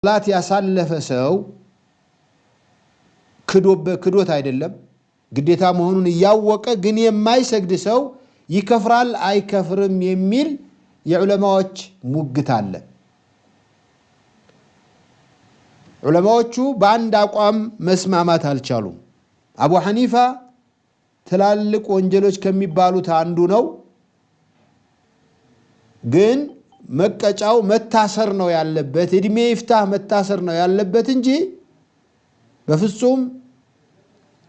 ላት ያሳለፈ ሰው ክዶት አይደለም ግዴታ መሆኑን ያወቀ ግን የማይሰግድ ሰው ይከፍራል አይከፍርም የሚል የዑለማዎች ሙግት አለ። ዑለማዎቹ በአንድ አቋም መስማማት አልቻሉም። አቡ ሐኒፋ ትላልቅ ወንጀሎች ከሚባሉት አንዱ ነው፣ ግን መቀጫው መታሰር ነው ያለበት፣ እድሜ ይፍታህ መታሰር ነው ያለበት እንጂ በፍጹም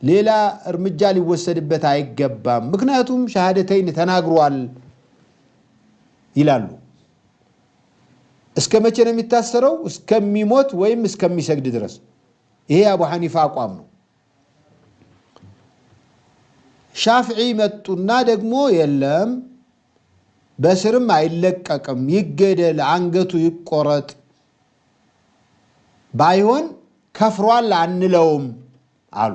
ሌላ እርምጃ ሊወሰድበት አይገባም። ምክንያቱም ሸሃደተይን ተናግሯል ይላሉ። እስከ መቼ ነው የሚታሰረው? እስከሚሞት ወይም እስከሚሰግድ ድረስ። ይሄ አቡ ሐኒፋ አቋም ነው። ሻፊዒ መጡና ደግሞ የለም በስርም አይለቀቅም፣ ይገደል፣ አንገቱ ይቆረጥ፣ ባይሆን ከፍሯል አንለውም አሉ።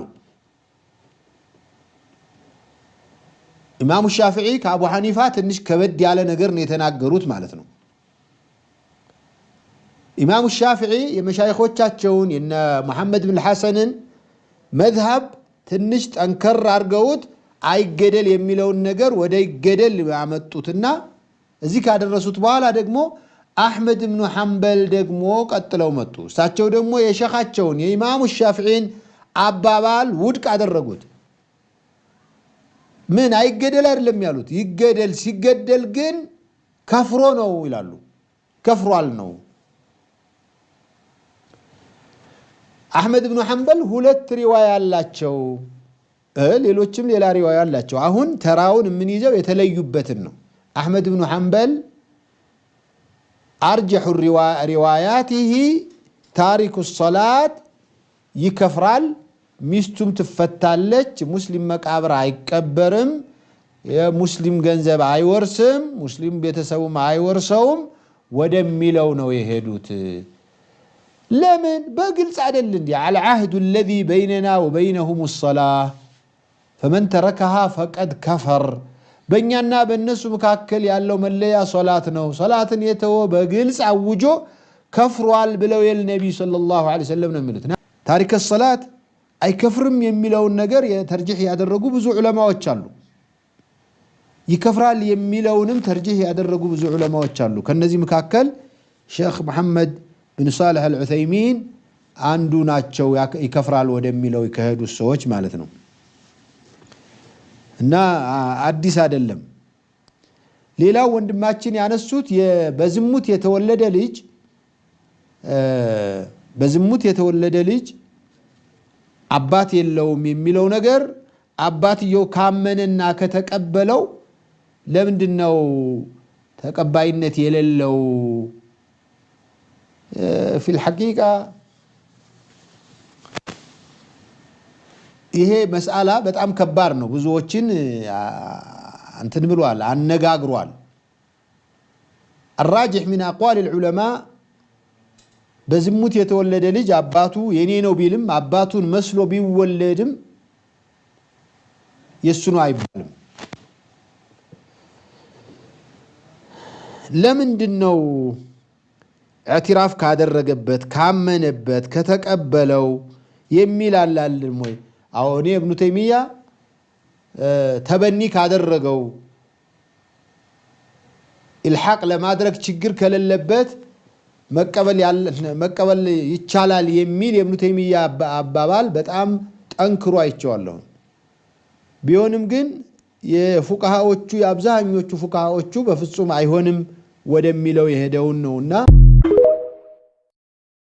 ኢማሙ ሻፊዒ ከአቡ ሐኒፋ ትንሽ ከበድ ያለ ነገር ነው የተናገሩት ማለት ነው። ኢማሙ ሻፊዒ የመሻይኾቻቸውን የነ መሐመድ ብን ሐሰንን መዝሀብ ትንሽ ጠንከር አድርገውት አይገደል የሚለውን ነገር ወደ ይገደል ያመጡትና እዚህ ካደረሱት በኋላ ደግሞ አሕመድ ብን ሐንበል ደግሞ ቀጥለው መጡ። እሳቸው ደግሞ የሸኻቸውን የኢማሙ ሻፊዒን አባባል ውድቅ አደረጉት። ምን አይገደል አይደለም ያሉት፣ ይገደል፣ ሲገደል ግን ከፍሮ ነው ይላሉ። ከፍሯል ነው። አሕመድ ብን ሐንበል ሁለት ሪዋያ አላቸው፣ ሌሎችም ሌላ ሪዋያ አላቸው። አሁን ተራውን የምንይዘው የተለዩበትን ነው። አሕመድ ብን ሐንበል አርጀሑ ሪዋያቲሂ ታሪኩ ሰላት ይከፍራል፣ ሚስቱም ትፈታለች፣ ሙስሊም መቃብር አይቀበርም፣ የሙስሊም ገንዘብ አይወርስም፣ ሙስሊም ቤተሰቡም አይወርሰውም ወደሚለው ነው የሄዱት። ለምን? በግልጽ አይደል እንዴ? አልዓህዱ አለዚ በይነና ወበይነሁም ሰላህ ፈመን ተረከሃ ፈቀድ ከፈር። በእኛና በእነሱ መካከል ያለው መለያ ሶላት ነው። ሶላትን የተወ በግልጽ አውጆ ከፍሯል ብለው የነብዩ ሰለላሁ ዐለይሂ ወሰለም ነው የሚሉት። ታሪክ ሶላት አይከፍርም የሚለውን ነገር የተርጂህ ያደረጉ ብዙ ዑለማዎች አሉ። ይከፍራል የሚለውንም ተርጂህ ያደረጉ ብዙ ዑለማዎች አሉ። ከነዚህ መካከል ሼክ መሐመድ ብን ሷሊህ አልዑሰይሚን አንዱ ናቸው። ይከፍራል ወደሚለው ከሄዱ ሰዎች ማለት ነው። እና አዲስ አይደለም። ሌላው ወንድማችን ያነሱት በዝሙት የተወለደ ልጅ አባት የለውም የሚለው ነገር አባትየው ካመነና ከተቀበለው ለምንድነው ተቀባይነት የሌለው? ፊል ሐቂቃ ይሄ መስአላ በጣም ከባድ ነው። ብዙዎችን እንትን ብሏል፣ አነጋግሯል። الراجح من اقوال العلماء በዝሙት የተወለደ ልጅ አባቱ የኔ ነው ቢልም አባቱን መስሎ ቢወለድም የሱ ነው አይባልም። ለምንድነው? ኢዕቲራፍ ካደረገበት ካመነበት ከተቀበለው የሚል አላልም ወይ? አሁን ኢብኑ ተይሚያ ተበኒ ካደረገው ኢልሐቅ ለማድረግ ችግር ከሌለበት መቀበል ይቻላል የሚል የኢብኑ ተይሚያ አባባል በጣም ጠንክሮ አይቼዋለሁ። ቢሆንም ግን የፉቃሃዎቹ የአብዛኞቹ ፉቃሃዎቹ በፍጹም አይሆንም ወደሚለው የሄደውን ነውና